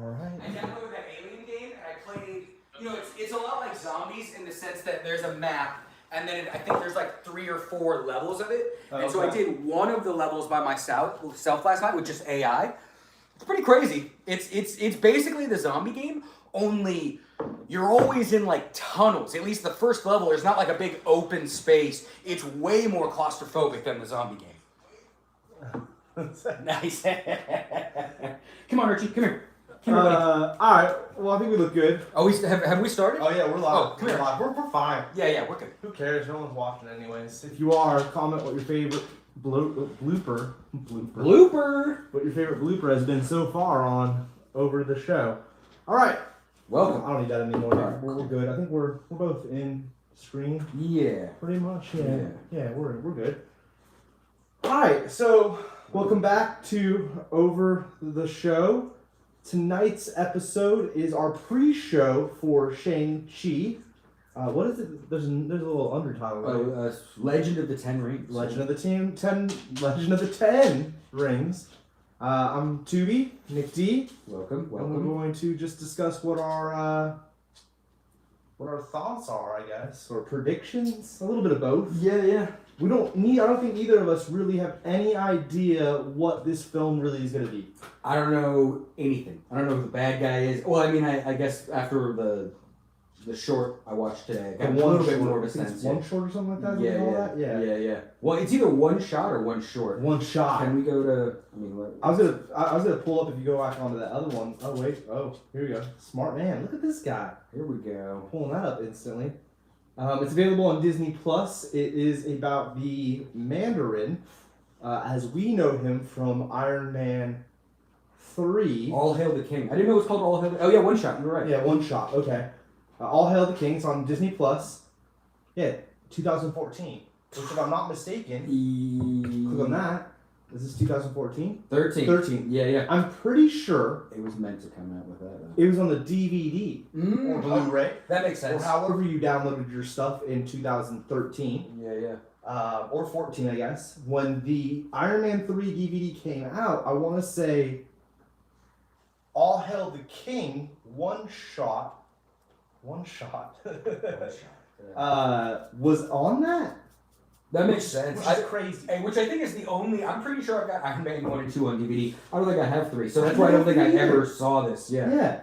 Alright. I downloaded that Alien game and I played, it's a lot like zombies in the sense that there's a map and then I think there's like 3 or 4 levels of it. And so I did one of the levels by myself last night with just AI. It's pretty crazy. It's basically the zombie game, only you're always in like tunnels. At least the first level, there's not like a big open space. It's way more claustrophobic than the zombie game. Nice. Come on, Archie. Come here. Alright. Well, I think we look good. Oh, have we started? Oh, yeah, we're live. Oh, come here. Live. We're fine. Yeah, we're good. Who cares? No one's watching anyways. If you are, comment what your favorite blooper. What your favorite blooper has been so far on over the show. Alright. Welcome. I don't need that anymore. We're good. I think we're both in screen. Yeah. Pretty much. Yeah, we're good. Alright, so welcome back to Over the Show. Tonight's episode is our pre-show for Shang-Chi. What is it? There's a little undertitle, right? Legend of the Ten Rings. Legend of the Ten Rings. I'm Tubi, Nick D. Welcome. And we're going to just discuss what our thoughts are, I guess, or predictions. A little bit of both. Yeah. I don't think either of us really have any idea what this film really is going to be. I don't know anything. I don't know who the bad guy is. Well, I mean, I guess after the short I watched today, I got a little bit more of a sense. One short or something like that? Yeah. Well, it's either one shot or one short. One shot. Can we go to? I mean, I was gonna pull up if you go back onto the other one. Oh wait. Oh, here we go. Smart man. Look at this guy. Here we go. Pulling that up instantly. It's available on Disney Plus. It is about the Mandarin, as we know him from Iron Man 3. All Hail the King. I didn't know it was called All Hail. Oh yeah, one shot. You're right. Yeah, one shot. Okay. All Hail the King. It's on Disney Plus. Yeah, 2014. Which, if I'm not mistaken, click on that. This is 2014. 13. Yeah. I'm pretty sure it was meant to come out with that. It was on the DVD or Blu-ray. That makes sense. Or however you downloaded your stuff in 2013. Yeah. Or 14, I guess. When the Iron Man 3 DVD came out, I want to say All Hail the King, one shot, was on that. That makes sense. Which is crazy. Which I think is the only. I'm pretty sure I've got Iron Man 1 and 2 on DVD. I don't think I have 3, so that's why I don't think I ever saw this. Yeah.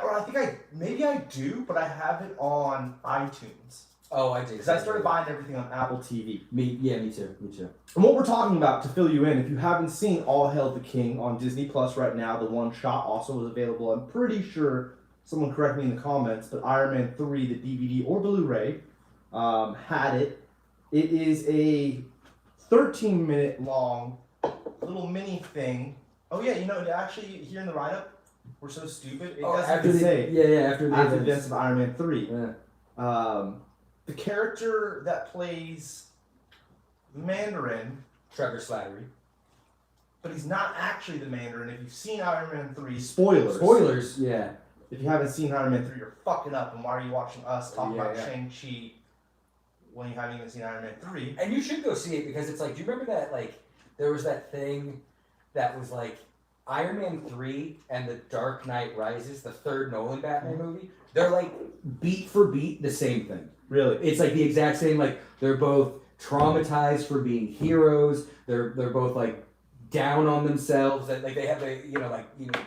Or I think maybe I do, but I have it on iTunes. Oh, I do. Because I started buying everything on Apple TV. Me too. And what we're talking about, to fill you in, if you haven't seen All Hail the King on Disney Plus right now, the one shot also is available. I'm pretty sure, someone correct me in the comments, but Iron Man 3, the DVD or Blu-ray, had it. It is a 13-minute long little mini thing. Oh yeah, actually here in the write-up, we're so stupid. It doesn't say. After the events of Iron Man 3. Yeah. The character that plays Mandarin, Trevor Slattery. but he's not actually the Mandarin. If you've seen Iron Man 3, spoilers. Yeah. If you haven't seen Iron Man 3, you're fucking up. And why are you watching us talk about Shang-Chi when you haven't even seen Iron Man 3? And you should go see it because it's like, do you remember that, like, there was that thing that was like Iron Man 3 and The Dark Knight Rises, the third Nolan Batman movie? They're like beat for beat the same thing. Really? It's like the exact same, like, they're both traumatized for being heroes. They're both like down on themselves. That like they have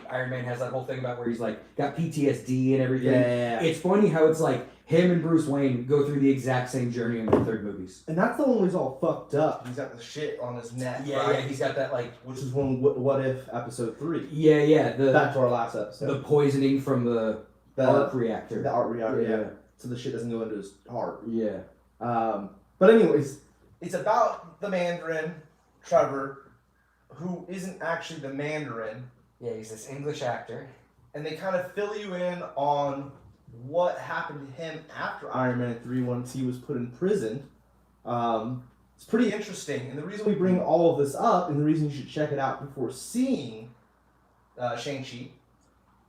Iron Man has that whole thing about where he's like got PTSD and everything. Yeah. It's funny how it's like him and Bruce Wayne go through the exact same journey in their third movies. And that's the one where he's all fucked up. He's got the shit on his neck. Yeah, he's got that like, which is one What If episode 3. Yeah. Back to our last episode. The poisoning from the arc reactor. The arc reactor. Yeah. So the shit doesn't go into his heart. Yeah. But anyways, it's about the Mandarin, Trevor, who isn't actually the Mandarin. Yeah, he's this English actor. And they kind of fill you in on what happened to him after Iron Man 3 once he was put in prison. It's pretty interesting. And the reason we bring all of this up, and the reason you should check it out before seeing Shang-Chi,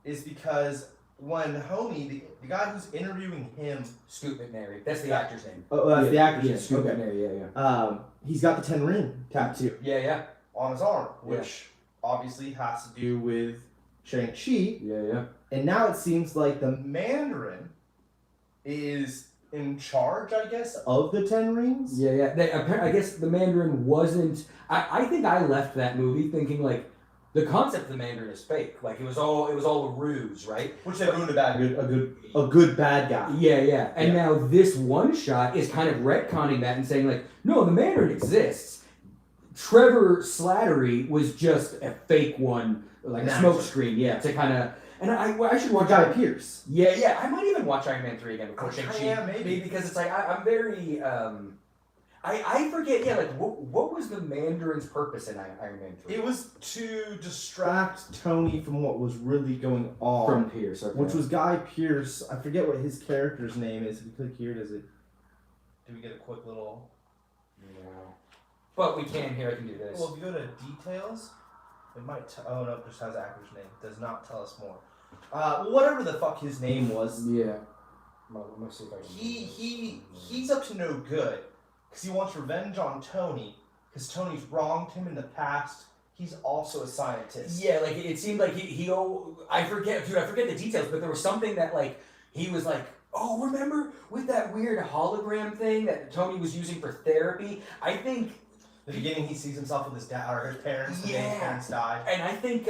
is because when homie, the guy who's interviewing him... Scoot McNairy. That's the actor's name. Oh, that's the actor's name. Yeah, Scoot McNairy, yeah. He's got the 10 ring tattoo. Yeah. On his arm, which obviously has to do with Shang-Chi. Yeah. And now it seems like the Mandarin is in charge, I guess, of the Ten Rings. Yeah. I guess the Mandarin wasn't. I think I left that movie thinking like the concept of the Mandarin is fake. Like it was all a ruse, right? Which they ruined a good bad guy. Yeah. And now this one shot is kind of retconning that and saying like, no, the Mandarin exists. Trevor Slattery was just a fake one, like a smoke screen, to kind of. And I should watch Guy Pearce. Yeah. I might even watch Iron Man 3 again before Shang-Chi. Yeah, maybe. Because it's like, I'm very, I forget, like, what was the Mandarin's purpose in Iron Man 3? It was to distract Tony from what was really going on. From Pierce, okay. Which was Guy Pearce. I forget what his character's name is. If you click here, do we get a quick little... No. But we can here, I can do this. Well, if you go to details, it might oh no, it just has the actor's name. It does not tell us more. Whatever the fuck his name was. Yeah. Let me see if I can He's up to no good. Because he wants revenge on Tony. Because Tony's wronged him in the past. He's also a scientist. Yeah, like it seemed like I forget the details, but there was something that like he was like, oh, remember with that weird hologram thing that Tony was using for therapy? I think the beginning he sees himself with his dad or his parents. Yeah. His parents died. And I think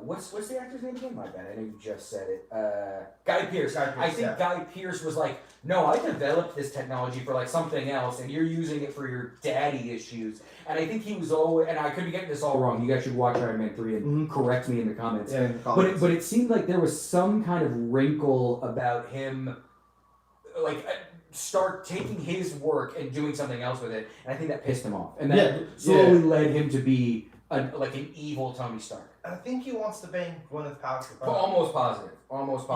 what's the actor's name again? My bad, I know you just said it. Guy Pearce. I think Guy Pearce was like, no, I developed this technology for like something else, and you're using it for your daddy issues. And I think he was always, and I could be getting this all wrong. You guys should watch Iron Man 3 and correct me in the comments. Yeah, in the comments. But it seemed like there was some kind of wrinkle about him, like start taking his work and doing something else with it, and I think that pissed him off, and that slowly led him to be like an evil Tony Stark. I think he wants to bang Gwyneth Paltrow. Almost positive.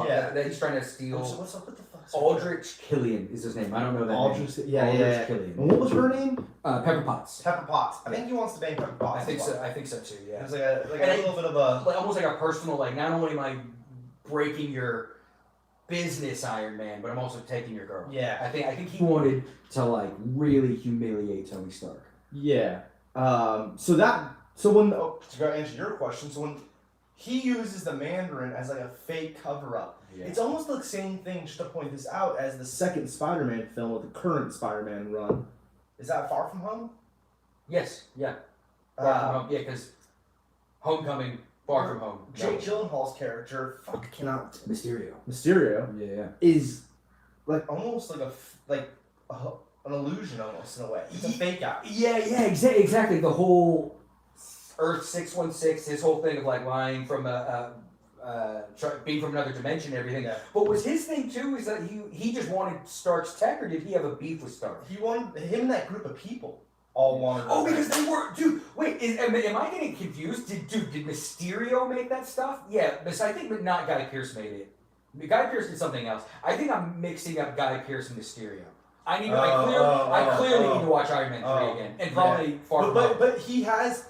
Yeah. That he's trying to steal. What's up with the fuck? Aldrich Killian is his name. I don't know that Aldrich, name. yeah. Killian. And what was her name? Pepper Potts. Pepper Potts. I think he wants to bang Pepper Potts. I think so. I think so too. Yeah. It was like a little bit of a like almost like a personal like. Not only am I breaking your business, Iron Man, but I'm also taking your girl. Yeah. I think he wanted to like really humiliate Tony Stark. Yeah. So when to answer your question, so when he uses the Mandarin as like a fake cover-up, it's almost the same thing, just to point this out, as the second Spider-Man film with the current Spider-Man run. Is that Far From Home? Yes. Yeah. Far From Home. Yeah, because Homecoming, Far From Home. Jake Gyllenhaal's character, Mysterio. Mysterio. Is like almost like an illusion almost in a way. It's a fake out. Yeah. Exactly. The whole Earth 616, his whole thing of like lying from being from another dimension and everything. Yeah. But was his thing too is that he just wanted Stark's tech, or did he have a beef with Stark? He wanted him and that group of people all wanted. Oh, because they were, dude. Wait, am I getting confused? Did Mysterio make that stuff? Yeah, but I think not Guy Pearce made it. Guy Pearce did something else. I think I'm mixing up Guy Pearce and Mysterio. I clearly need to watch Iron Man 3 again, and probably Far From Home. But he has.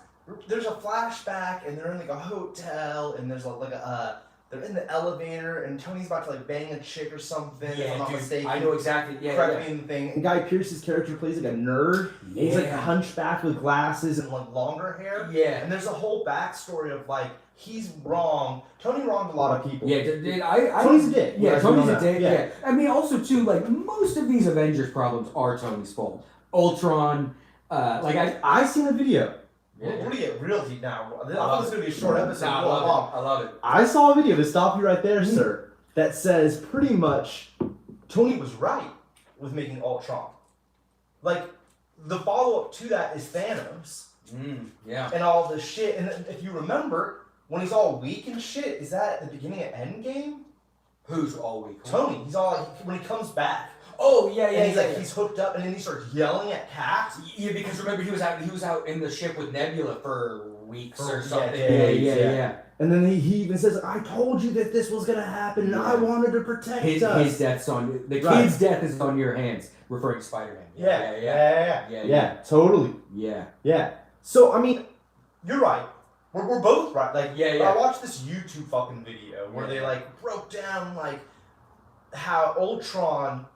There's a flashback, and they're in like a hotel, and there's they're in the elevator, and Tony's about to like bang a chick or something. If I'm not mistaken. I know exactly. Yeah, correct me in the thing. And Guy Pearce's character plays like a nerd. Yeah. He's like a hunchback with glasses and like longer hair. Yeah. And there's a whole backstory of like he's wrong. Tony wronged a lot of people. Yeah, Tony's a dick. Yeah, Tony's a dick. Yeah. I mean, also too, like most of these Avengers problems are Tony's fault. Ultron, I seen a video. Yeah. We're gonna get real deep now. I thought this was gonna be a short episode. I love it. I saw a video to stop you right there, sir, that says pretty much Tony was right with making Ultron. Like the follow-up to that is Thanos. Yeah. And all this shit. And if you remember, when he's all weak and shit, is that at the beginning of Endgame? Who's all weak? Tony. He's all like, when he comes back. Oh yeah. And he's he's hooked up, and then he starts yelling at Cap. Yeah, because remember he was out in the ship with Nebula for weeks or something. Yeah. And then he even says, "I told you that this was gonna happen, and I wanted to protect us." His death's on the kid's death is on your hands, referring to Spider-Man. Yeah. Totally. Yeah. So I mean, you're right. We're both right. Like, I I watched this YouTube fucking video where they like broke down like how Ultron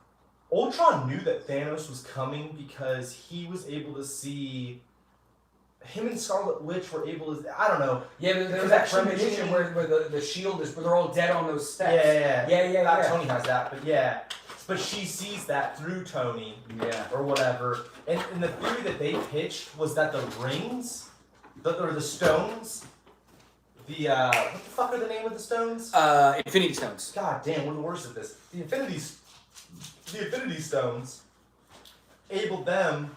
knew that Thanos was coming because he was able to see him and Scarlet Witch were able to. I don't know. Yeah, there's that premonition where the shield is, where they're all dead on those steps. Yeah. Tony has that, but yeah. But she sees that through Tony. Yeah. Or whatever. And the theory that they pitched was that the rings, or the stones, what the fuck are the name of the stones? Infinity Stones. God damn, we're the worst at this. The Infinity Stones enabled them.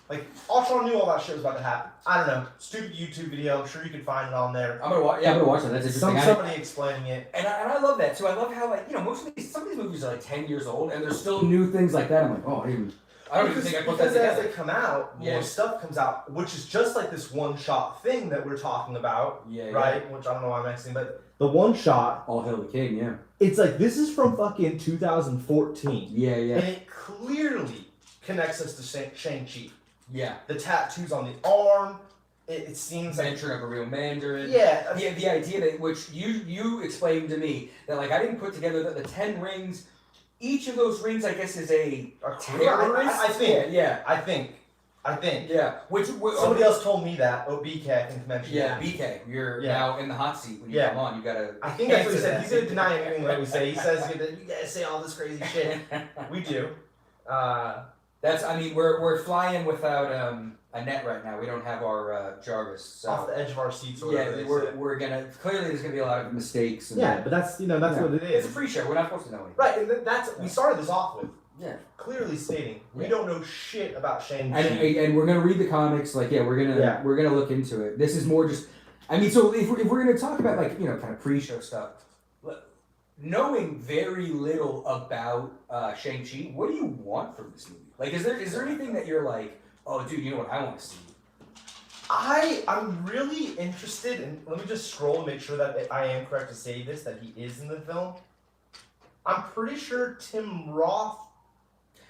Like, Ultron knew all that shit was about to happen. I don't know. Stupid YouTube video. I'm sure you can find it on there. I'm gonna watch that. That's interesting. Somebody explaining it. And I love that too. I love how, like, most of some of these movies are like 10 years old and there's still new things like that. I'm like, oh, I don't even think I put that together. As they come out, more stuff comes out, which is just like this one-shot thing that we're talking about, right? Yeah. Which I don't know why I'm mentioning, but the one-shot. All Hail the King, yeah. It's like, this is from fucking 2014. Yeah. And it clearly connects us to Shang-Chi. Yeah. The tattoos on the arm. It seems mention of a real Mandarin. Yeah. The idea that, which you explained to me, that like I didn't put together that the 10 rings, each of those rings I guess is a terrorist. I think. Yeah. I think. Yeah. Which somebody else told me that. Oh, BK, I think mentioned. Yeah, BK. You're now in the hot seat when you come on. You gotta. I think that's what he said. He's gonna deny anything that we say. He says you guys say all this crazy shit. We do. We're flying without a net right now. We don't have our Jarvis. So. Off the edge of our seats or whatever. Yeah, we're gonna, clearly there's gonna be a lot of mistakes. And but that's what it is. It's a free show. We're not supposed to know anything. Right, and we started this off with. Yeah. Clearly stating we don't know shit about Shang-Chi. And we're gonna read the comics. Like, we're gonna look into it. This is more just. So if we're gonna talk about kind of pre-show stuff, knowing very little about Shang-Chi, what do you want from this movie? Like, is there anything that you're like, oh, dude, you know what I want to see? I'm really interested in. Let me just scroll and make sure that I am correct to say this, that he is in the film. I'm pretty sure Tim Roth.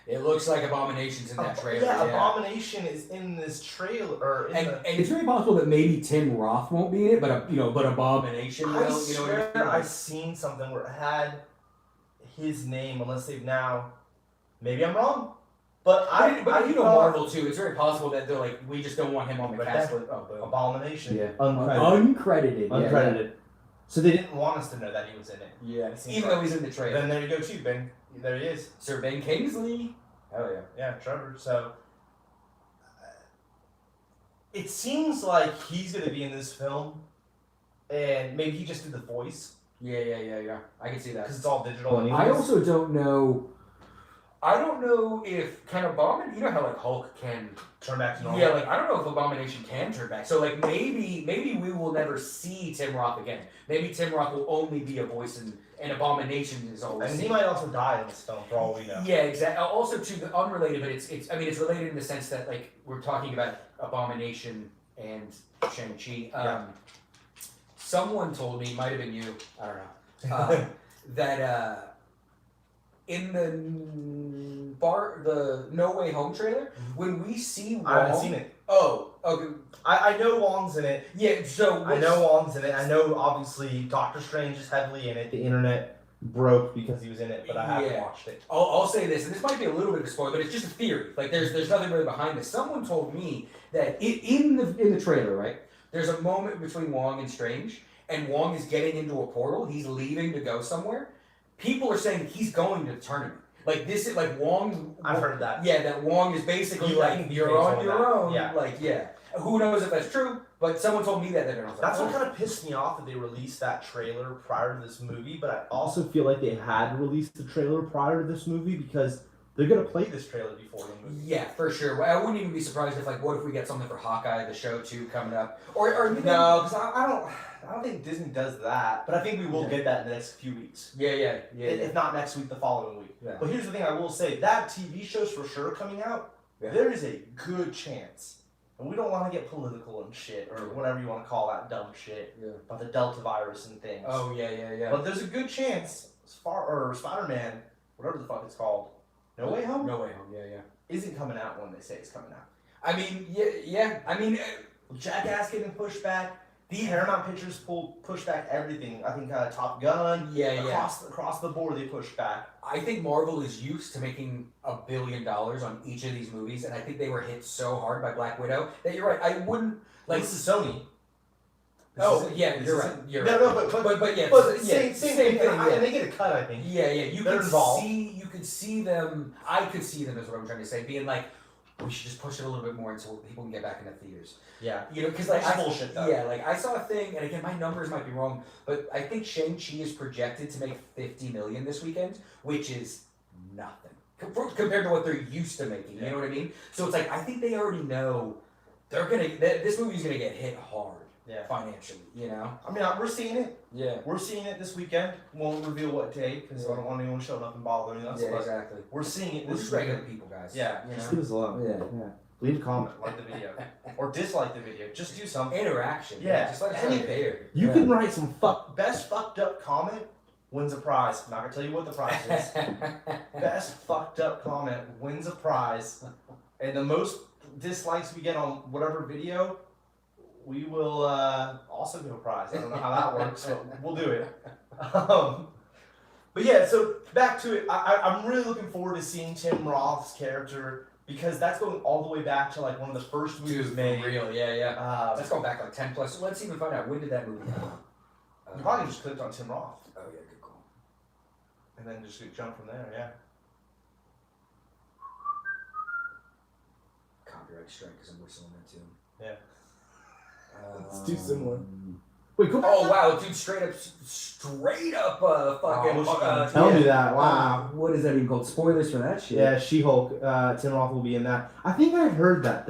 It looks like Abomination's in that trailer. Yeah, Abomination is in this trailer. And it's very possible that maybe Tim Roth won't be in it, but Abomination will. I swear I've seen something where it had his name, unless they've now. Maybe I'm wrong. But Marvel too. It's very possible that they're like, we just don't want him on the cast. Abomination. Yeah. Uncredited. Yeah. So they didn't want us to know that he was in it. Yeah. Even though he's in the trailer. Then there you go too, Ben. There he is. Sir Ben Kingsley. Oh yeah. Yeah, Trevor. So it seems like he's gonna be in this film, and maybe he just did the voice. Yeah. I can see that because it's all digital. Anyways. I also don't know. I don't know if Abomination. You know how like Hulk can turn back to normal. Yeah, like I don't know if Abomination can turn back. So like maybe we will never see Tim Roth again. Maybe Tim Roth will only be a voice and Abomination is always. And he might also die in this film, for all we know. Yeah, exactly. Also, unrelated, but it's related in the sense that like we're talking about Abomination and Shang-Chi. Someone told me, might have been you, I don't know, that in the No Way Home trailer, when we see Wong, I haven't seen it. Oh, okay. I know Wong's in it. Yeah, so I know Wong's in it. I know obviously Doctor Strange is heavily in it. The internet broke because he was in it, but I haven't watched it. I'll say this, and this might be a little bit of a spoiler, but it's just a theory. Like there's nothing really behind this. Someone told me that in the trailer, right? There's a moment between Wong and Strange, and Wong is getting into a portal. He's leaving to go somewhere. People are saying he's going to the tournament. Like this is like Wong. I've heard that. Yeah, that Wong is basically like you're on your own. Yeah. Like who knows if that's true? But someone told me that. That's what kind of pissed me off that they released that trailer prior to this movie. But I also feel like they had released the trailer prior to this movie because they're gonna play this trailer before the movie. Yeah, for sure. I wouldn't even be surprised if what if we get something for Hawkeye, the show too, coming up, or no, because I don't think Disney does that, but I think we will get that in the next few weeks. Yeah. If not next week, the following week. Yeah. But here's the thing I will say, that TV show's for sure coming out. Yeah. There is a good chance, and we don't want to get political and shit, or whatever you want to call that dumb shit, about the Delta virus and things. Oh, yeah. But there's a good chance, Spider-Man, whatever the fuck it's called, No Way Home? No Way Home, yeah. Isn't coming out when they say it's coming out. I mean, yeah. I mean... Jackass getting pushed back. The Paramount Pictures pushed back everything. I think Top Gun. Across the board, they pushed back. I think Marvel is used to making $1 billion on each of these movies, and I think they were hit so hard by Black Widow that you're right. I wouldn't like. This is Sony. You're right. But same thing. And they get a cut, I think. Yeah. You They're could involved. you could see them. I could see them, is what I'm trying to say, being like, we should just push it a little bit more until people can get back into theaters. Yeah. You know, because like That's bullshit, though. Yeah, like I saw a thing, and again, my numbers might be wrong, but I think Shang-Chi is projected to make $50 million this weekend, which is nothing compared to what they're used to making. You know what I mean? So it's like I think they already know this movie's gonna get hit hard. Yeah. Financially, you know. I mean, we're seeing it. Yeah. We're seeing it this weekend. Won't reveal what day because I don't want anyone showing up and bothering us. Yeah, but exactly. we're seeing it We're this just regular weekend. people, guys. Yeah. You Just know? leave us alone. Yeah. Leave a comment, like the video, or dislike the video. Just do something. Interaction. Yeah. Just let us know you're there. You can write some best fucked up comment wins a prize. I'm not gonna tell you what the prize is. Best fucked up comment wins a prize, and the most dislikes we get on whatever video, we will also give a prize. I don't know how that works, but we'll do it. But yeah, so back to it. I'm really looking forward to seeing Tim Roth's character because that's going all the way back to like one of the first movies made. For real, yeah. Let's go back like 10 plus. Let's even find out when did that movie come out. You probably just clicked on Tim Roth. Oh yeah, good call. And then just jump from there, yeah. Copyright strike because I'm whistling that too. Yeah. It's too similar. Wait, go back. Oh wow, dude! Straight up, fucking. Tell me that. Wow. What is that even called? Spoilers for that shit. Yeah, She-Hulk. Tim Roth will be in that. I think I heard that.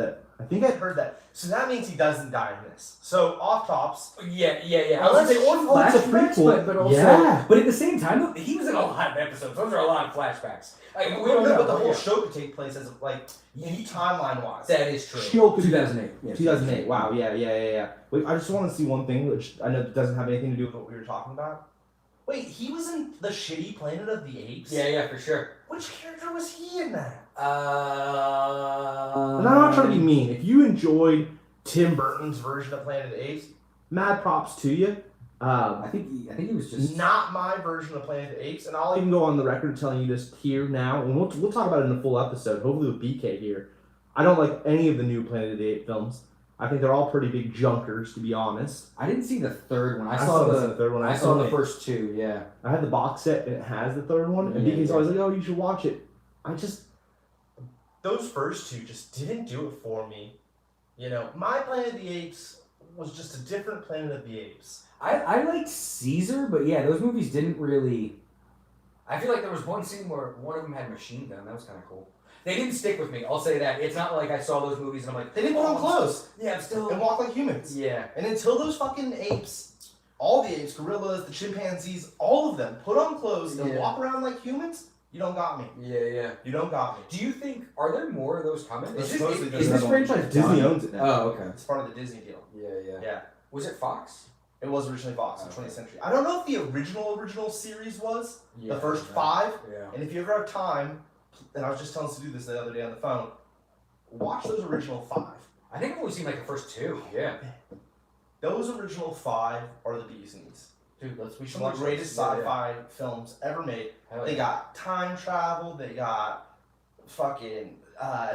So that means he doesn't die in this. So off tops. Yeah. I was gonna say, Flashbacks, it's a prequel. but also, Yeah. but at the same time, He was in a lot of episodes. Those are a lot of flashbacks. We No, don't know, but the whole yeah. show could take place as like timeline wise. That is true. She-Hulk could be 2008. Yeah, 2008. Wow. Yeah. Wait, I just want to see one thing, which I know doesn't have anything to do with what we were talking about. Wait, he was in the shitty Planet of the Apes? Yeah, for sure. Which character was he in that? Um, And I'm not trying to be mean. If you enjoyed Tim Burton's version of Planet of the Apes, mad props to you. I think he was just Not my version of Planet of the Apes, and I'll even go on the record telling you this here now, and we'll talk about it in a full episode, hopefully with BK here. I don't like any of the new Planet of the Apes films. I think they're all pretty big junkers, to be honest. I didn't see the third one. I saw saw the third one. I saw the first two. Yeah. I had the box set, and it has the third one, and Yeah, BK's yeah. always like, "Oh, you should watch it." Those first two just didn't do it for me. You know, my Planet of the Apes was just a different Planet of the Apes. I liked Caesar, but yeah, those movies didn't really. I feel like there was one scene where one of them had a machine gun. That was kind of cool. They didn't stick with me. I'll say that. It's not like I saw those movies and I'm like, They didn't put on clothes Yeah, I'm still. and walk like humans. Yeah. And until those fucking apes, all the apes, gorillas, the chimpanzees, all of them put on clothes and Yeah. walk around like humans, you don't got me. Yeah. You don't got me. Do you think are there more of those coming? There's Is this, supposedly is there's this another one. franchise Disney done? owns it now. Oh, okay. It's part of the Disney deal. Yeah. Yeah. Was it Fox? It was originally Fox in the Okay. 20th century. I don't know if the original series was, Yeah. the first 5, Yeah. and if you ever have time, and I was just telling us to do this the other day on the phone, watch those original 5. I think I've only seen like the first 2. Yeah. Those original 5 are the bee's knees. Dude, we should Some watch of the greatest those. sci-fi films ever made. Hell They yeah. got time travel. They got fucking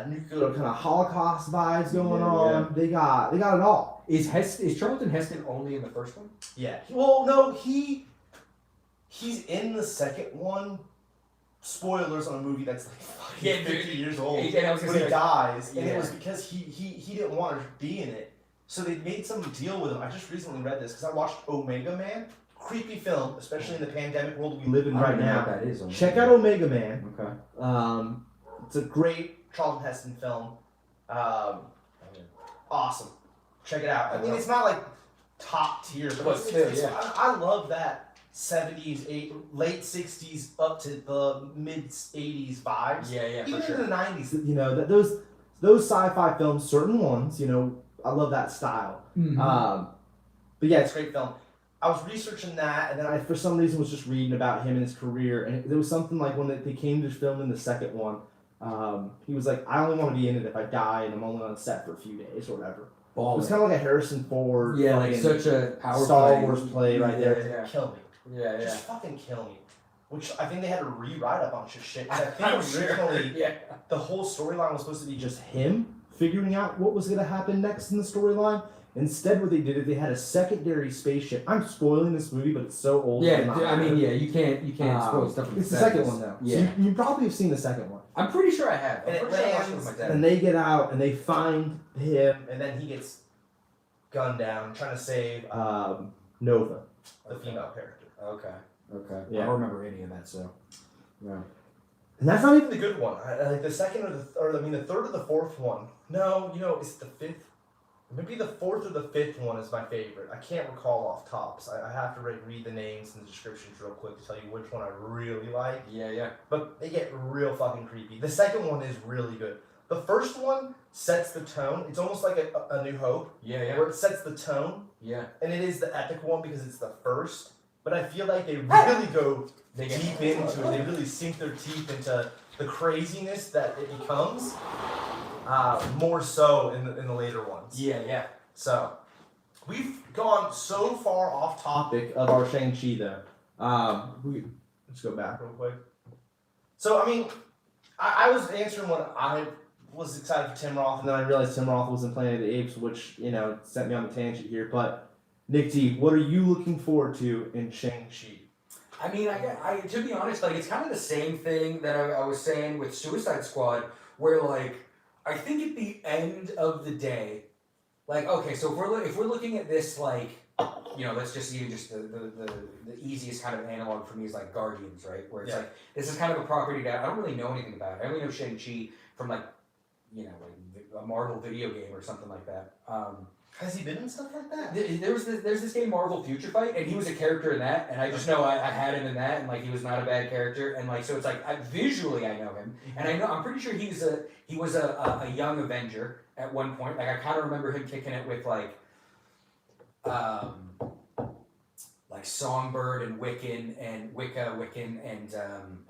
nuclear kind of Holocaust vibes going Yeah, on. They got it all. Is Charlton Heston only in the first one. Yeah. Well, no, he's in the second one. Spoilers on a movie that's like fucking Yeah, dude. 50 years old. Yeah, I was gonna when he say, dies, and yeah. it was because he didn't want to be in it. So they made some deal with him. I just recently read this because I watched Omega Man. Creepy film, especially in the pandemic world we live in I don't right even know now. what that is. Check out Omega Man. Okay. It's a great Charlton Heston film. Awesome. Check it out. I mean, it's not like top tier, but But still, it's- yeah. I love that 70s, late 60s up to the mid 80s vibes. Yeah, Even for sure. in the 90s, you know, that those sci-fi films, certain ones, you know, I love that style. Mhm. But yeah, it's a great film. I was researching that, and then I, for some reason, was just reading about him and his career, and there was something like when they came to film in the second one, he was like, I only want to be in it if I die, and I'm only on set for a few days or whatever. Ball. was kind of like a Harrison Ford. Yeah, like fucking such a power Star play. Wars play right there. Yeah. Kill me. Yeah, Just fucking kill me. Which I think they had to rewrite a bunch of shit. 'Cause I think originally yeah. the whole storyline was supposed to be just him figuring out what was going to happen next in the storyline. Instead, what they did is they had a secondary spaceship. I'm spoiling this movie, but it's so old. Yeah, I'm not I mean, gonna- yeah, you can't spoil stuff. It's the second one though. Yeah. So you probably have seen the second one. I'm pretty sure I have. I'm And it pretty sure I watched it with lands, my dad. and they get out and they find him, and then he gets gunned down trying to save Nova, the female character. Okay. Okay. Yeah. I don't remember any of that, so. Yeah. And that's not even the good one. Like the second or the third or the fourth one. No, it's the fifth. Maybe the fourth or the fifth one is my favorite. I can't recall off tops. I have to read the names and the descriptions real quick to tell you which one I really like. Yeah. But they get real fucking creepy. The second one is really good. The first one sets the tone. It's almost like a New Hope, Yeah. where it sets the tone. Yeah. And it is the epic one because it's the first. But I feel like they really go They get deep into it. They really sink their teeth into the craziness that it becomes. More so in the later ones. Yeah. So we've gone so far off topic of our Shang-Chi though. Let's go back real quick. So I mean, I was answering what I was excited for Tim Roth, and then I realized Tim Roth was in Planet of the Apes, which sent me on the tangent here. But Nick D, what are you looking forward to in Shang-Chi? I mean, I to be honest, like it's kind of the same thing that I was saying with Suicide Squad, where like I think at the end of the day, like okay, so if we're looking at this like let's just use the easiest kind of analog for me is like Guardians, right? Where it's like this is kind of a property that I don't really know anything about. I only know Shang-Chi from like a Marvel video game or something like that. Has he been in stuff like that? There's this game Marvel Future Fight, and he was a character in that, and I just know I had him in that, and like he was not a bad character, and like so it's like visually I know him, and I'm pretty sure he was a young Avenger at one point. Like I kind of remember him kicking it with like Songbird and Wiccan and Wiccan and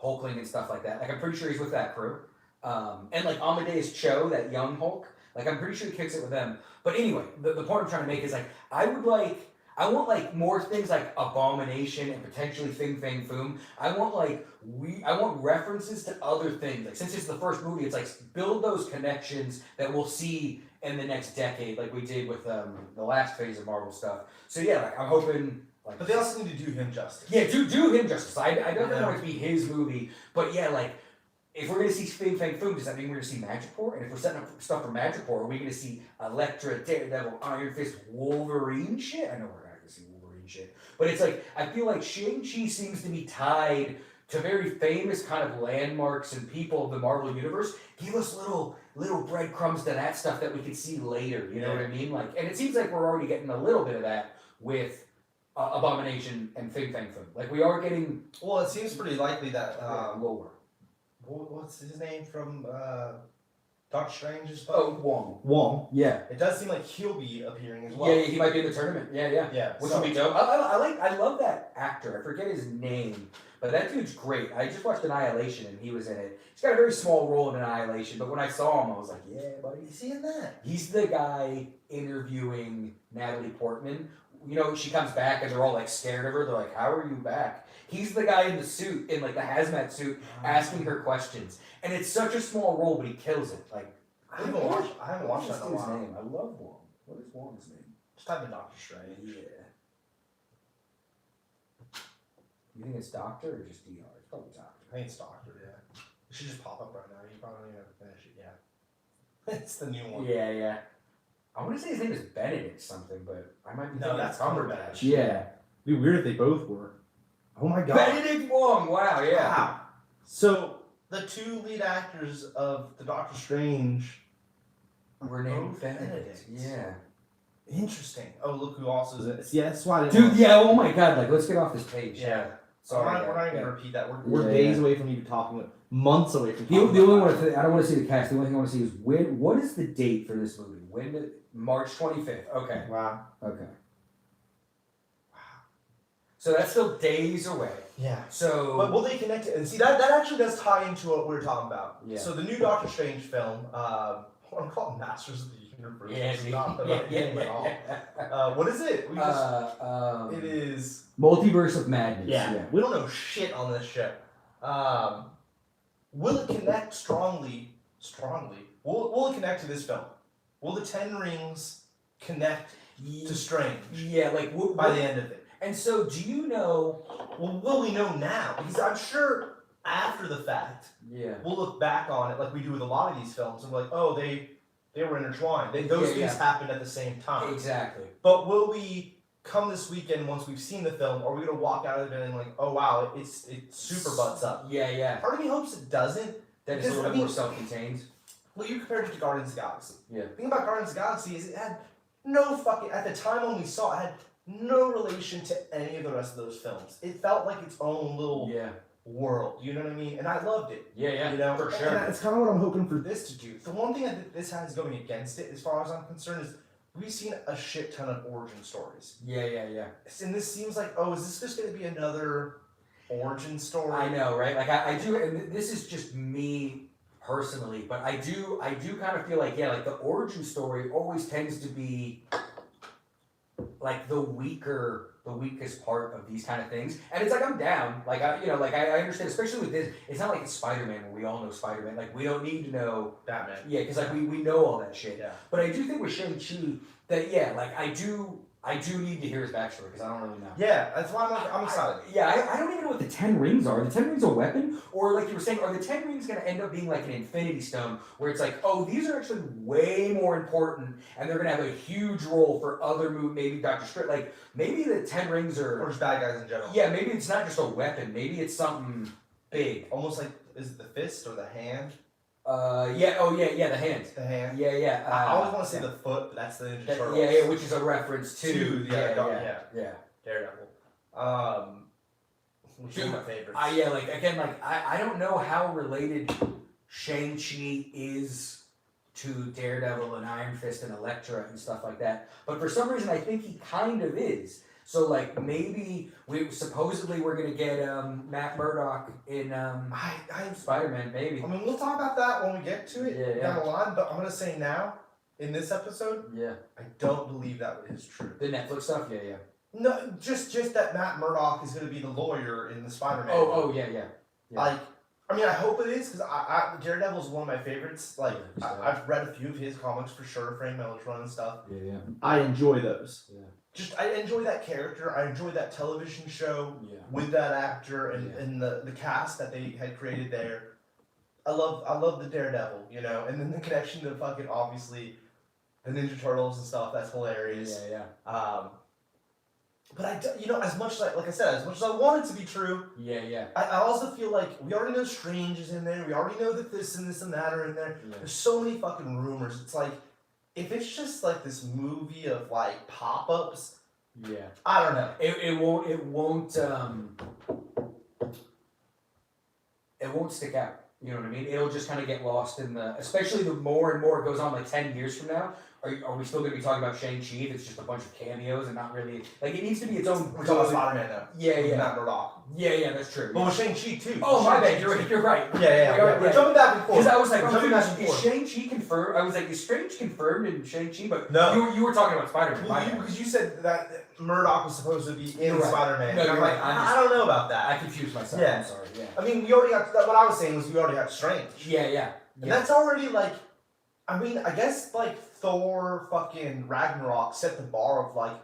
Hulkling and stuff like that. Like I'm pretty sure he's with that crew, and like Amadeus Cho, that young Hulk. Like I'm pretty sure he kicks it with them. But anyway, the point I'm trying to make is like I want like more things like Abomination and potentially Fing Fang Foom. I want references to other things. Like since it's the first movie, it's like build those connections that we'll see in the next decade, like we did with the last phase of Marvel stuff. So yeah, like I'm hoping. Like, But they also need to do him justice. Yeah, do him justice. I don't want it to be his movie, but yeah, like. If we're going to see Fing Fang Foom, does that mean we're going to see Madripoor? And if we're setting up stuff for Madripoor, are we going to see Elektra, Daredevil, Iron Fist, Wolverine shit? I know we're not going to see Wolverine shit. But it's like, I feel like Shang-Chi seems to be tied to very famous kind of landmarks and people of the Marvel Universe. Give us little breadcrumbs to that stuff that we could see later. You know what I mean? Like, and it seems like we're already getting a little bit of that with Abomination and Fing Fang Foom. Like, we are getting... Well, it seems pretty likely that... lower. What's his name from Doctor Strange's Oh, phone? Wong. Yeah. It does seem like he'll be appearing as well. Yeah, he might be in the tournament. Yeah. Which would be dope. I love that actor. I forget his name, but that dude's great. I just watched Annihilation and he was in it. He's got a very small role in Annihilation, but when I saw him, I was like, yeah, buddy. Is he in that? He's the guy interviewing Natalie Portman. She comes back and they're all like scared of her. They're like, how are you back? He's the guy in the suit, in like the hazmat suit, asking her questions. And it's such a small role, but he kills it. Like, I haven't watched that in a his while. name? I love Wong. What is Wong's name? Just type in Doctor Strange. Yeah. You think it's Doctor or just DR? It's probably Doctor. I think it's Doctor, yeah. It should just pop up right now. You probably don't even have to finish it yet. It's the new one. Yeah. I want to say his name is Benedict something, but I might be No, thinking that's Cumberbatch. Yeah. It'd be weird if they both were. Oh my god. Benedict Wong! Wow, yeah. Wow. So, the two lead actors of the Doctor Strange... We're named both Benedict. Yeah. Interesting. Oh, look who also is in it. Yeah, that's why I didn't Dude, want- yeah, oh my god, like let's get off this page. Yeah. Sorry, we're not yeah. even going to repeat that. We're Yeah, days yeah. away from even talking, months away from The talking only about one I don't want to see the cast. The only thing I want to see is what is the date for this movie? March 25th. Okay. it. Wow. Okay. So that's still days away. Yeah. So. But will they connect it? And see, that actually does tie into what we were talking about. Yeah. So the new Doctor Strange film, I want to call it Masters of the universe. Yeah, It's not the right name at all. What is it? We just, it is. Multiverse of Madness. Yeah, we don't know shit on this shit. Will it connect strongly? Will it connect to this film? Will the Ten Rings connect to Strange? Yeah, like by the end of it. And so, do you know? Well, will we know now? Because I'm sure after the fact, we'll look back on it like we do with a lot of these films and we're like, oh, they were intertwined. Those things happened at the same time. Exactly. But will we come this weekend once we've seen the film? Are we gonna walk out of it and like, oh wow, it super butts up? Yeah. Part of me hopes it doesn't. That it's a little bit more self-contained. Well, you compared it to Guardians of the Galaxy. Yeah. The thing about Guardians of the Galaxy is it had no fucking, at the time when we saw it, had no relation to any of the rest of those films. It felt like its own little world, you know what I mean? And I loved it. Yeah, you know, for sure. And it's kind of what I'm hoping for this to do. The one thing that this has going against it, as far as I'm concerned, is we've seen a shit ton of origin stories. Yeah. And this seems like, oh, is this just going to be another origin story? I know, right? Like I do, and this is just me personally, but I do kind of feel like like the origin story always tends to be like the weakest part of these kind of things. And it's like I'm down. Like I understand, especially with this. It's not like it's Spider-Man where we all know Spider-Man. Like we don't need to know Batman. Yeah, because like we know all that shit. Yeah. But I do think with Shang-Chi that like I do need to hear his backstory because I don't really know. Yeah, that's why I'm excited. I don't even know what the 10 rings are. The 10 rings a weapon? Or like you were saying, are the 10 rings going to end up being like an infinity stone where it's like, oh, these are actually way more important and they're going to have a huge role for other movies, maybe Doctor Strange. Like maybe the 10 rings are... Or just bad guys in general. Yeah, maybe it's not just a weapon. Maybe it's something big. Almost like, is it the fist or the hand? The hand. The hand. Yeah. I always want to say the foot, but that's the Ninja Turtles. Yeah, which is a reference to Daredevil. Which is my favorite. I don't know how related Shang-Chi is to Daredevil and Iron Fist and Elektra and stuff like that, but for some reason I think he kind of is. So like maybe we're gonna get Matt Murdock in Spider-Man, maybe. I mean, we'll talk about that when we get to it down the line. But I'm gonna say now, in this episode, I don't believe that is true. The Netflix stuff, yeah. No, just that Matt Murdock is gonna be the lawyer in the Spider-Man. Yeah. Like, I mean, I hope it is because Daredevil is one of my favorites. Like, I've read a few of his comics for sure, Frank Miller's run and stuff. Yeah. I enjoy those. Yeah. I enjoy that character. I enjoy that television show with that actor and the cast that they had created there. I love the Daredevil, you know, and then the connection to fucking obviously the Ninja Turtles and stuff. That's hilarious. Yeah. But as much like I said, as much as I want it to be true, I also feel like we already know Strange is in there. We already know that this and that are in there. Yeah. There's so many fucking rumors. It's like, if it's just like this movie of like pop-ups, I don't know. It won't stick out. You know what I mean? It'll just kind of get lost in especially the more and more it goes on, like 10 years from now. Are we still going to be talking about Shang-Chi if it's just a bunch of cameos and not really... Like, it needs to be its own... We're talking about Spider-Man, though. Yeah. Not Murdock. Yeah, that's true. But with Shang-Chi, too. Oh, my bad. You're right. Yeah. We're jumping back and forth. Because I was like, is Shang-Chi confirmed? I was like, is Strange confirmed in Shang-Chi? But no. You were talking about Spider-Man. Because you said that Murdock was supposed to be in Spider-Man. No, you're right. I don't know about that. I confused myself. Yeah. I'm sorry. Yeah. I mean, we already got... What I was saying was we already got Strange. Yeah. And that's already, like... I mean, I guess, like, Thor fucking Ragnarok set the bar of, like,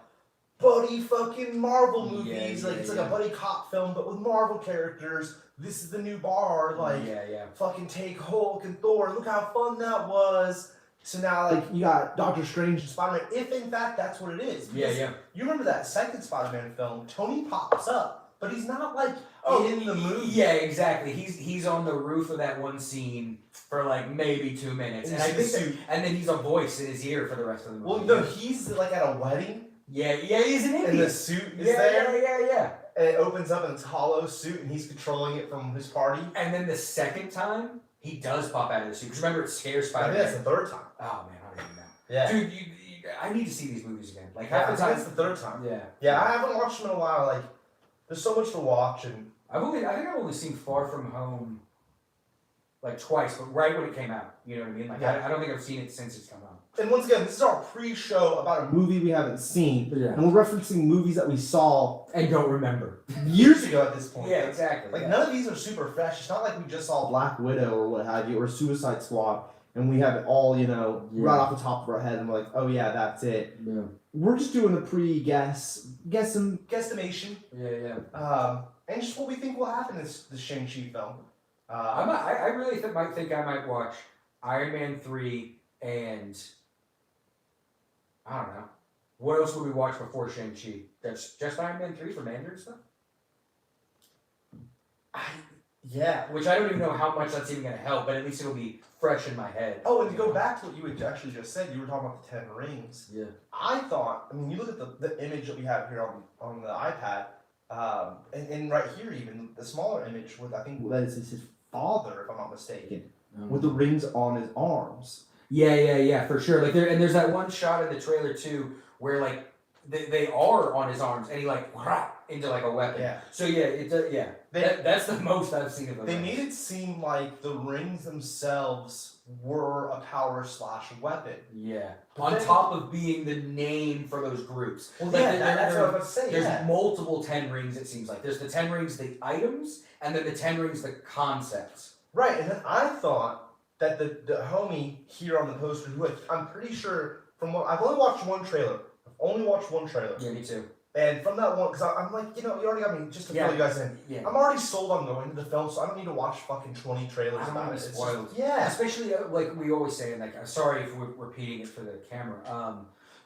buddy fucking Marvel movies. It's like a buddy cop film, but with Marvel characters. This is the new bar. Like, fucking take Hulk and Thor. Look how fun that was. So now, like, you got Doctor Strange and Spider-Man, if in fact that's what it is. Yeah. You remember that second Spider-Man film, Tony pops up, but he's not, like, in the movie. Yeah, exactly. He's on the roof of that one scene for, like, maybe 2 minutes. And then he's a voice in his ear for the rest of the movie. Well, no, he's, like, at a wedding. Yeah, he's an Indian. And the suit is there. Yeah. And it opens up and it's hollow suit and he's controlling it from his party. And then the second time, he does pop out of the suit. Because remember, it scares Spider-Man. I think that's the third time. Oh, man, I don't even know. Yeah. Dude, I need to see these movies again. Like, half half the the time. It's the third time. Yeah. I haven't watched them in a while. Like, there's so much to watch. And I think I've only seen Far From Home, like, twice, but right when it came out. You know what I mean? Like, I don't think I've seen it since it's come out. And once again, this is our pre-show about a movie we haven't seen, Yeah. and we're referencing movies that we saw And don't remember. years ago at this point. Yeah, exactly. Like yeah. none of these are super fresh. It's not like we just saw Black Widow or what have you, or Suicide Squad, and we have it all, right off the top of our head, and we're like, oh yeah, that's it. Yeah. We're just doing a guesstimation, Yeah. and just what we think will happen in this Shang-Chi film. I really think I might watch Iron Man 3 and I don't know. What else would we watch before Shang-Chi? That's just Iron Man 3 for Mandarin stuff? Yeah. Which I don't even know how much that's even going to help, but at least it'll be fresh in my head. Oh, and to go back to what you had actually just said, you were talking about the 10 rings. Yeah. I thought, you look at the image that we have here on the iPad, and right here even, the smaller image with, I think that is his father, if I'm not mistaken, with the rings on his arms. Yeah, for sure. Like there's that one shot in the trailer too where like they are on his arms and he like into like a weapon. Yeah. So yeah, that's the most I've seen of it. They made it seem like the rings themselves were a power / weapon. Yeah. But On then- top of being the name for those groups. Well, Like, yeah, that's what I was about to say. There's Yeah. multiple 10 rings, it seems like. There's the 10 rings, the items, and then the 10 rings, the concepts. Right, and then I thought that the homie here on the poster, who I'm pretty sure from what I've only watched one trailer. Yeah, me too. And from that one, because I'm like, you already got me, just to fill you guys in. Yeah. I'm already sold on going to the film, so I don't need to watch fucking 20 trailers I don't about wanna it. be It's spoiled. just- yeah. Especially like we always say, and like I'm sorry if we're repeating it for the camera.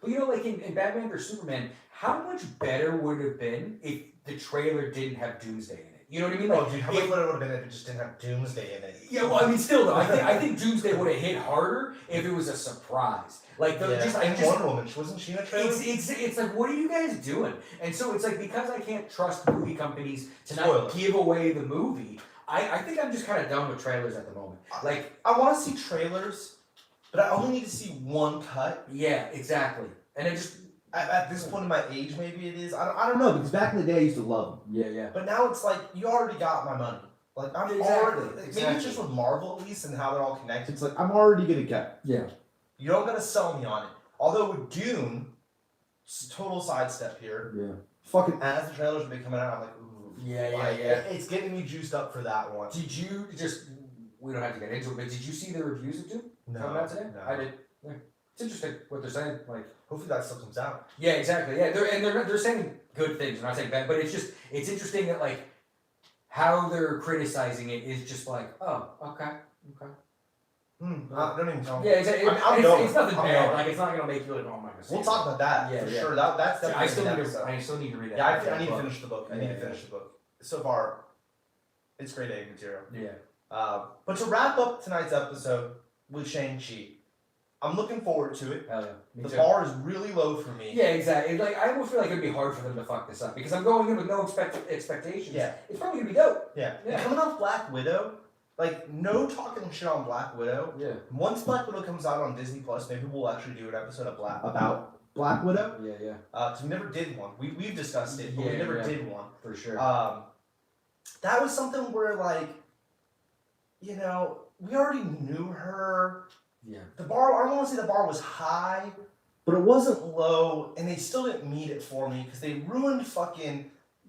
But like in Batman vs Superman, how much better would it have been if the trailer didn't have Doomsday in it? You know what I mean? Oh, dude, how much better would it have been if it just didn't have Doomsday in it? Yeah, well, I mean, still though, I think Doomsday would have hit harder if it was a surprise. Like and Wonder Woman, wasn't she in a trailer? It's like, what are you guys doing? And so it's like, because I can't trust movie companies to not Spoiler. give away the movie, I think I'm just kind of done with trailers at the moment. Like, I want to see trailers, but I only need to see one cut. yeah, exactly. And it just At this point in my age, maybe it is. I don't know, because back in the day, I used to love them. yeah. But now it's like, you already got my money. Like, I'm Exactly, already... Maybe exactly. it's just with Marvel, at least, and how they're all connected. It's like, I'm already going to get it. Yeah. You don't got to sell me on it. Although with Dune, total sidestep here. Yeah. Fucking as the trailers have been coming out, I'm like, ooh. Yeah. It's getting me juiced up for that one. Did you just? We don't have to get into it, but did you see the reviews of Doom coming out today? No. I did. Yeah. It's interesting what they're saying. Like, Hopefully that still comes out. yeah, exactly. Yeah, they're saying good things. I'm not saying bad, but it's interesting that like how they're criticizing it is just like, oh, okay. Don't even tell me. Yeah, exactly. I'm It's going. nothing I'm bad. going. Like, it's not gonna make you like, oh my god. We'll talk about that Yeah, for yeah. sure. That's I definitely still an need episode. to. I still need to read that. Yeah, I need to book. finish the book. I need Yeah, to finish the book. So far, it's grade A material. Yeah. But to wrap up tonight's episode with Shang-Chi, I'm looking forward to it. Hell yeah. Me The too. bar is really low for me. Yeah, exactly. Like, I almost feel like it'd be hard for them to fuck this up because I'm going in with no expectations. Yeah. It's probably gonna be dope. Yeah. Yeah. And coming off Black Widow, like, no talking shit on Black Widow. Yeah. Once Black Widow comes out on Disney Plus, maybe we'll actually do an episode of about Black Widow. Yeah. Because we never did one. We've discussed it, but we Yeah, never yeah. did one. For sure. That was something where, like, we already knew her. Yeah. The bar, I don't want to say the bar was high, but it wasn't low, and they still didn't meet it for me because they ruined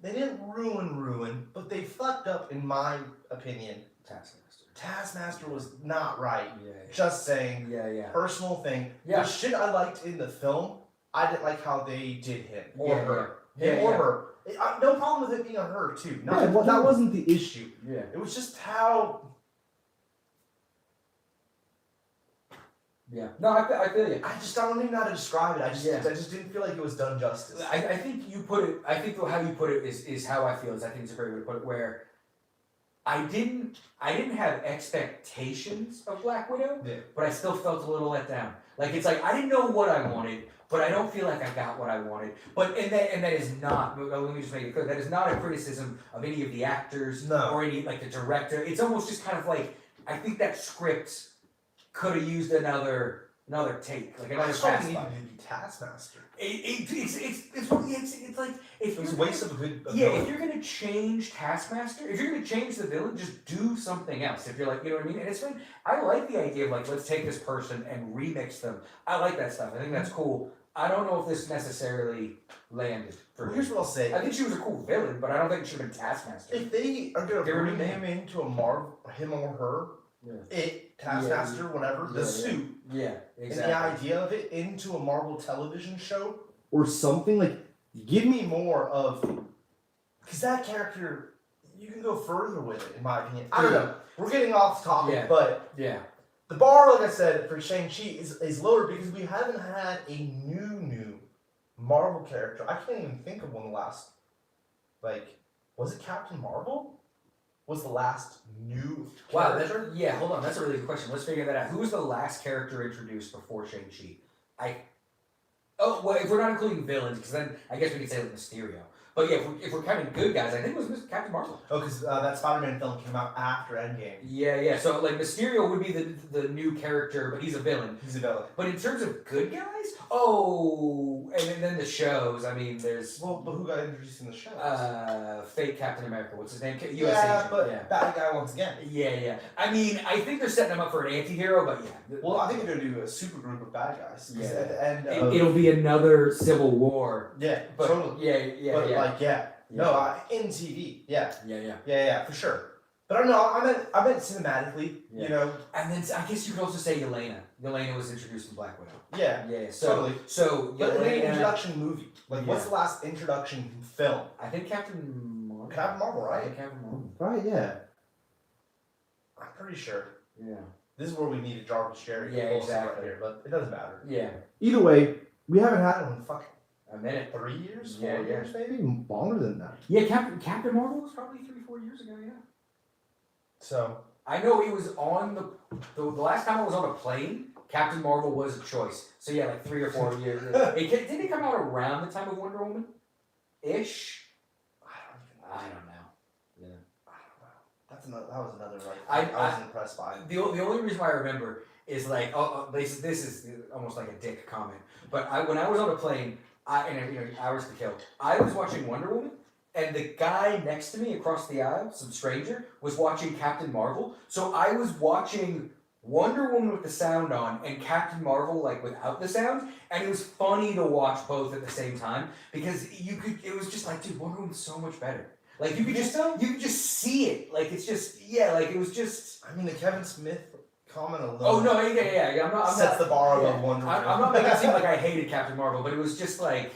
they didn't ruin, but they fucked up, in my opinion. Taskmaster was not right. Yeah. Just saying. Yeah. Personal thing. Yeah. The shit I liked in the film, I didn't like how they did him or Yeah, her. yeah. Him Yeah, or yeah. her. No problem with it being a her, too. Yeah, That wasn't the issue. Yeah. It was just how... Yeah. No, I feel you. I don't even know how to describe it. I Yeah. just didn't feel like it was done justice. I think you put it. I think how you put it is how I feel. I think it's a great way to put it. Where I didn't have expectations of Black Widow, Yeah. but I still felt a little let down. Like, it's like I didn't know what I wanted, but I don't feel like I got what I wanted. But that is not. Let me just make it clear. That is not a criticism of any of the actors No. or any like the director. It's almost just kind of like I think that script could have used another take, like I another just don't pass need by. to be Taskmaster. It's if It was a you're waste of a good. yeah, if you're gonna change Taskmaster, if you're gonna change the villain, just do something else. If you're like, you know what I mean? And it's fine. I like the idea of like, let's take this person and remix them. I like that stuff. I think that's cool. I don't know if this necessarily landed for me. Here's what I'll say. I think she was a cool villain, but I don't think it should have been Taskmaster. If they are gonna They were bring new. him into a him or her, Yeah. Taskmaster, whatever, the suit, Yeah, and exactly. the idea of it into a Marvel television show or something like, give me more of, because that character, you can go further with it, in my opinion. I don't know. We're getting off topic, Yeah. but Yeah. the bar, like I said, for Shang-Chi is lower because we haven't had a new Marvel character. I can't even think of one last. Like, was it Captain Marvel? Was the last new Wow, character? hold on, that's a really good question. Let's figure that out. Who was the last character introduced before Shang-Chi? Oh, well, if we're not including villains, because then I guess we could say like Mysterio. But yeah, if we're counting good guys, I think it was Captain Marvel. Oh, because that Spider-Man film came out after Endgame. Yeah. So like Mysterio would be the new character, but he's a villain. He's a villain. But in terms of good guys, and then the shows. I mean, there's Well, but who got introduced in the show? fake Captain America. What's his name? US yeah, Agent. but bad guy once again. Yeah. I mean, I think they're setting him up for an anti-hero, but yeah. Well, I think they're gonna do a super group of bad guys. 'Cause Yeah. at the end of, It'll be another Civil War. yeah, But totally. yeah. But like, no, Yeah. in TV, yeah, Yeah. for sure. But I don't know. I meant cinematically. Yeah. You know, And then I guess you could also say Yelena. Yelena was introduced in Black Widow. yeah. Yeah. So Totally. so But in an Yelena. introduction movie, like, what's the last introduction film? I think Captain Marvel. Captain Marvel, I right? think Captain Marvel. Right. Yeah. I'm pretty sure. Yeah. This is where we need a Jarvis Jerry. Yeah, Wilson exactly. Right here, but it doesn't matter. Yeah. Either way, we haven't had one in fucking A minute. 3 years, Yeah, 4 yeah. years, maybe even longer than that. Yeah, Captain Marvel was probably 3-4 years ago. Yeah. So I know he was on the last time I was on a plane. Captain Marvel was a choice. So yeah, like 3 or 4 years. Didn't it come out around the time of Wonder Woman? Ish. I don't know. Yeah. I don't know. That was another like I was impressed by. The only reason why I remember is like this is almost like a dick comment, but when I was on a plane, Hours to Kill, I was watching Wonder Woman, and the guy next to me across the aisle, some stranger, was watching Captain Marvel. So I was watching Wonder Woman with the sound on and Captain Marvel like without the sound, and it was funny to watch both at the same time because it was just like, dude, Wonder Woman's so much better. Like you could just see it. Like it's just like it was just. I mean, the Kevin Smith comment alone. Oh no, yeah. I'm not. Sets the bar above Wonder Woman. I'm not making it seem like I hated Captain Marvel, but it was just like.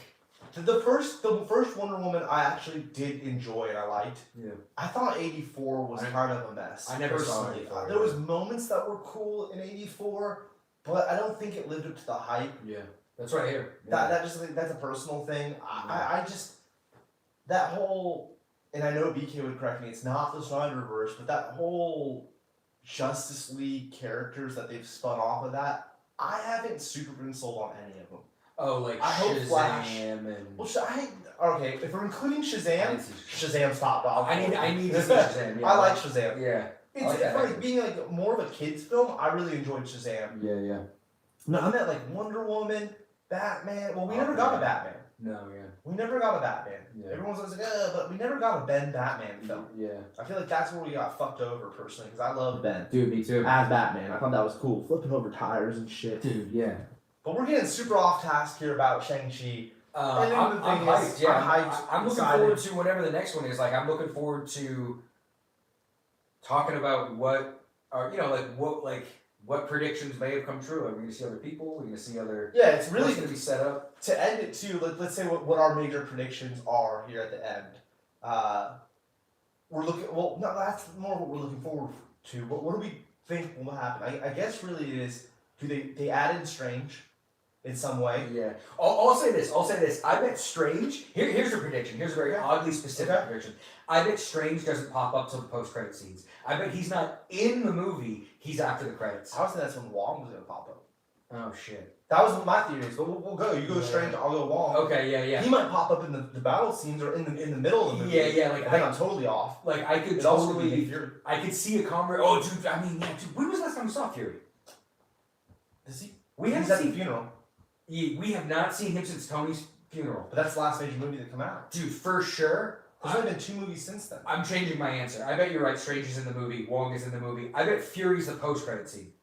The first Wonder Woman I actually did enjoy and I liked. Yeah. I thought 84 was kind of a mess. I never saw personally. 84, There was moments that were cool in 84, but I don't think it lived up to the hype. Yeah, that's right here. That just that's a personal thing. I just that whole, and I know BK would correct me. It's not the Snyderverse, but that whole Justice League characters that they've spun off of that, I haven't super been sold on any of them. Oh, like I hope Shazam Flash. and. Well, okay, if we're including Shazam, Shazam's top dog. I need to see Shazam. Yeah. I like Shazam. Yeah. It's like that. like being like more of a kids film. I really enjoyed Shazam. Yeah. No, I meant like Wonder Woman, Batman. Well, we never got a Batman. No, yeah. We never got a Batman. Yeah. Everyone's always like, but we never got a Ben Batman film. Yeah. I feel like that's where we got fucked over personally because I love Ben Dude, me too. as Batman. I thought that was cool, flipping over tires and shit. Dude, yeah. But we're getting super off task here about Shang-Chi. And then I'm the thing hyped. is, Yeah, I'm hyped, I'm looking excited. forward to whatever the next one is. Like, I'm looking forward to talking about what are what predictions may have come true. Are we going to see other people? Are we going to see other? Yeah, it's really going to be set up. to end it too. Let's say what our major predictions are here at the end. We're looking. Well, no, that's more what we're looking forward to. What do we think will happen? I guess really it is. Do they added Strange in some way? Yeah. I'll say this. I bet Strange. Here's a prediction. Here's a very oddly specific prediction. I bet Strange doesn't pop up till the post-credit scenes. I bet he's not in the movie. He's after the credits. I was thinking that's when Wong was gonna pop up. Oh shit. That was my theories, but we'll go. You go Strange, I'll go Wong. Okay. Yeah. He might pop up in the battle scenes or in the middle of the movie. Yeah. Like I think I'm totally off. Like I could It's also totally. Nick Fury. I could see a conver. Oh, dude. I mean, yeah, dude. When was the last time we saw Fury? Is he? We He's haven't at the seen. funeral. We have not seen him since Tony's Funeral. But that's the last major movie to come out. Dude, for sure. There's only been 2 movies since then. I'm changing my answer. I bet you're right. Strange is in the movie. Wong is in the movie. I bet Fury's the post-credit scene.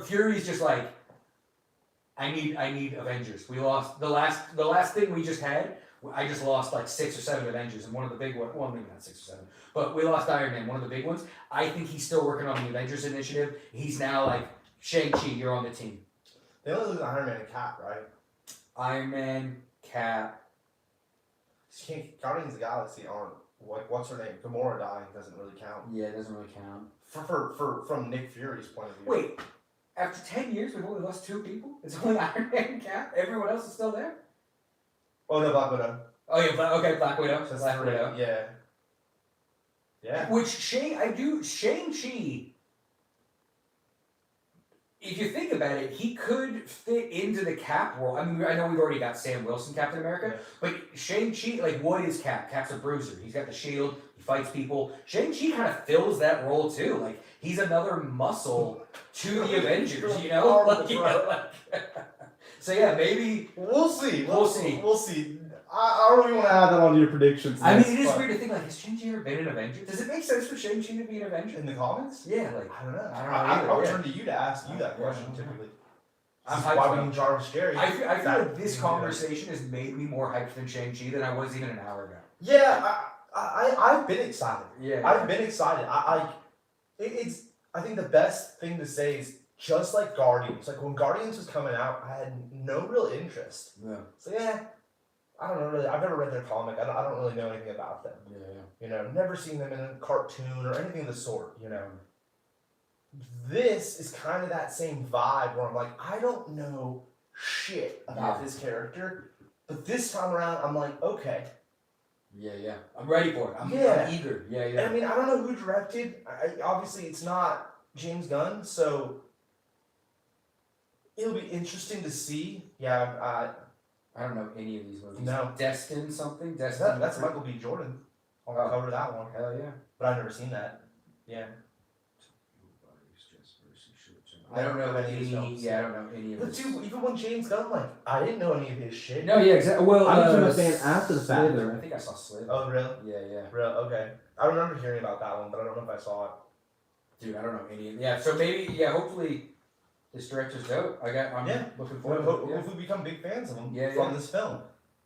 Fury's just like, I need Avengers. We lost the last thing we just had. I just lost like 6 or 7 Avengers, and one of the big ones. Well, maybe not 6 or 7, but we lost Iron Man, one of the big ones. I think he's still working on the Avengers initiative. He's now like Shang-Chi. You're on the team. They only lose Iron Man and Cap, right? Iron Man, Cap. Guardians of the Galaxy aren't what's her name? Gamora dying doesn't really count. Yeah, it doesn't really count. From Nick Fury's point of view. Wait, after 10 years, we've only lost 2 people? It's only Iron Man and Cap? Everyone else is still there? Oh no, Black Widow. Oh yeah, okay, Black Widow. That's Black 3. Widow. Yeah. Yeah. Which Shang-Chi, if you think about it, he could fit into the Cap world. I mean, I know we've already got Sam Wilson, Captain America, but Shang-Chi, like, what is Cap? Cap's a bruiser. He's got the shield. He fights people. Shang-Chi kind of fills that role too. Like, he's another muscle to the Avengers, you know? Like, so yeah, maybe We'll see. We'll see. We'll see. I don't really want to add that onto your predictions. I mean, it is weird to think, like, has Shang-Chi ever been an Avenger? Does it make sense for Shang-Chi to be an Avenger? In the comics? Yeah, like, I don't know. I don't know either, I would yeah. turn to you to ask you that Yeah. question typically. I'm This is hyped why for we it. need Jarvis Jerry. I feel like this Yeah. conversation has made me more hyped than Shang-Chi than I was even an hour ago. Yeah, I've been excited. Yeah. I've been excited. I think the best thing to say is just like Guardians. Like when Guardians was coming out, I had no real interest. Yeah. So yeah, I don't know really. I've never read their comic. I don't really know anything about them. Yeah. You know, never seen them in a cartoon or anything of the sort. You know, this is kind of that same vibe where I'm like, I don't know shit about this character, but this time around, I'm like, okay. Yeah. I'm ready for it. I'm eager. Yeah. And I mean, I don't know who directed. Obviously, it's not James Gunn, so it'll be interesting to see. Yeah, I don't know any of these movies. No. Destin something? Destin. that's Michael B. Jordan on the cover of that one, Hell yeah. but I've never seen that. Yeah. I don't know any of his any. films. Yeah, I don't know any of But this. dude, even when James Gunn, like, I didn't know any of his shit. No, yeah, exactly. Well, I became a fan after the fact. Slither. I think I saw Slither. Oh, really? Yeah. Real? Okay. I remember hearing about that one, but I don't know if I saw it. Dude, I don't know any. Yeah, so maybe. Yeah, hopefully, this director's dope. I'm looking forward to it. Hopefully, we become big fans of him Yeah, from yeah. this film.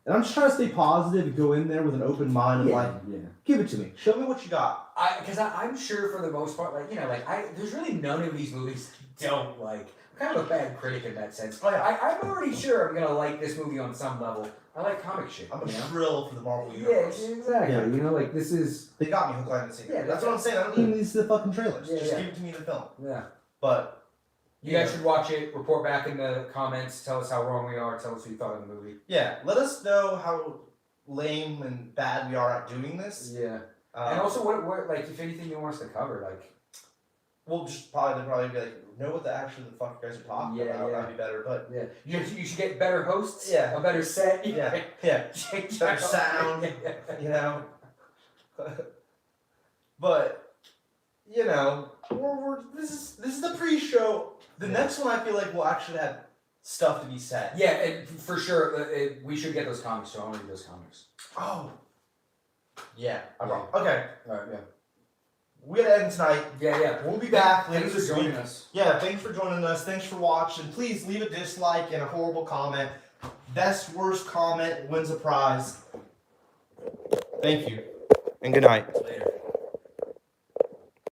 And I'm just trying to stay positive and go in there with an open mind of give it to me. Show me what you got. Because I'm sure for the most part, like, you know, like, there's really none of these movies I don't like. I'm kind of a bad critic in that sense. Oh, yeah. I'm already sure I'm gonna like this movie on some level. I like comic shit. I'm a you know? shrill for the Marvel Yeah, Universe. exactly. Yeah. You know, like, this is. They got me hook, line, and sinker. Yeah, That's what I'm saying. I don't Even need these the fucking trailers. Yeah, just yeah. give it to me in the film. Yeah. But You guys should watch it. Report back in the comments. Tell us how wrong we are. Tell us what you thought of the movie. yeah, let us know how lame and bad we are at doing this. Yeah. And also, what, like, if anything you want us to cover, like. We'll just probably be like, know what the fuck you guys are talking Yeah, about. yeah. That'd be better. But Yeah. You should get better hosts. Yeah. A better set. yeah, better sound. You know. But you know, this is the pre-show. The next one, I feel like will actually have stuff to be said. Yeah, and for sure, we should get those comics, so I want to read those comics. Oh. Yeah. I'm Yeah. wrong. Okay. Alright, yeah. We gotta end tonight. Yeah. We'll be back later Thanks for this joining week. us. Yeah, thanks for joining us. Thanks for watching. Please leave a dislike and a horrible comment. Best worst comment wins a prize. Thank you. And good night. Later.